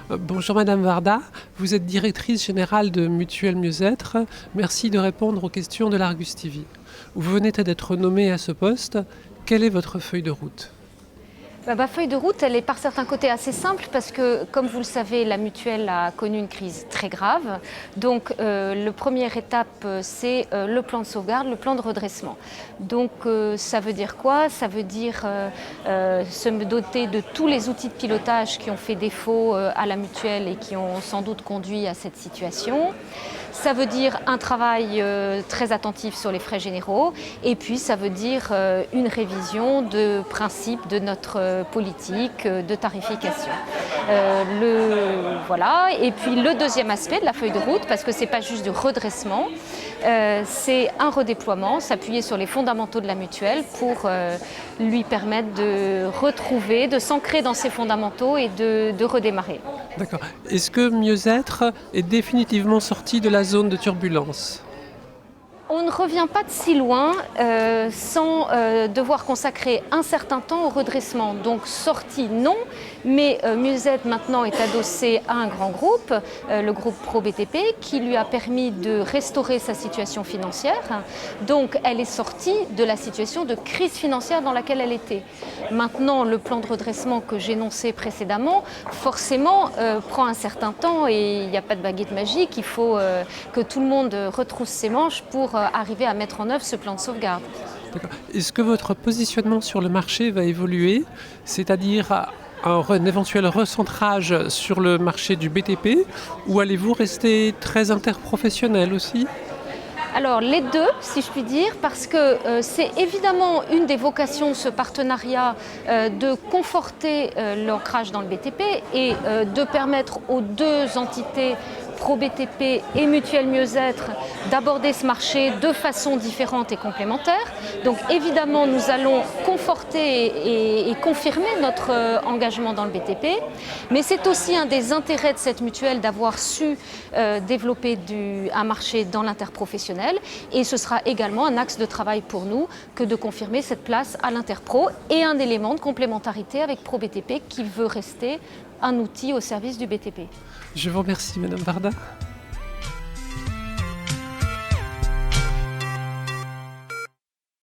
Bonjour Madame Varda, vous êtes directrice générale de Mutuelle Mieux-être. Merci de répondre aux questions de l'Argus TV. Vous venez d'être nommée à ce poste. Quelle est votre feuille de route ? Ma feuille de route, elle est par certains côtés assez simple parce que, comme vous le savez, la mutuelle a connu une crise très grave. Donc, la première étape, c'est le plan de sauvegarde, le plan de redressement. Donc, ça veut dire quoi ? Ça veut dire se doter de tous les outils de pilotage qui ont fait défaut à la mutuelle et qui ont sans doute conduit à cette situation. Ça veut dire un travail très attentif sur les frais généraux et puis ça veut dire une révision de principe de notre politique de tarification. Voilà. Et puis le deuxième aspect de la feuille de route, parce que ce n'est pas juste du redressement, c'est un redéploiement, s'appuyer sur les fondamentaux de la mutuelle pour lui permettre de retrouver, de s'ancrer dans ses fondamentaux et de redémarrer. D'accord. Est-ce que Mieux-être est définitivement sorti de la zone de turbulence ? On ne revient pas de si loin sans devoir consacrer un certain temps au redressement. Donc sortie, non, mais Mieux-être maintenant est adossé à un grand groupe, le groupe ProBTP, qui lui a permis de restaurer sa situation financière. Donc elle est sortie de la situation de crise financière dans laquelle elle était. Maintenant, le plan de redressement que j'énonçais précédemment, forcément, prend un certain temps et il n'y a pas de baguette magique. Il faut que tout le monde retrousse ses manches pour arriver à mettre en œuvre ce plan de sauvegarde. D'accord. Est-ce que votre positionnement sur le marché va évoluer, c'est-à-dire un éventuel recentrage sur le marché du BTP, ou allez-vous rester très interprofessionnel aussi ? Alors les deux, si je puis dire, parce que c'est évidemment une des vocations de ce partenariat de conforter l'ancrage dans le BTP et de permettre aux deux entités ProBTP et Mutuelle Mieux-être d'aborder ce marché de façon différente et complémentaire. Donc évidemment, nous allons conforter et confirmer notre engagement dans le BTP, mais c'est aussi un des intérêts de cette mutuelle d'avoir su développer un marché dans l'interprofessionnel et ce sera également un axe de travail pour nous que de confirmer cette place à l'interpro et un élément de complémentarité avec ProBTP qui veut rester un outil au service du BTP. Je vous remercie Madame Varda.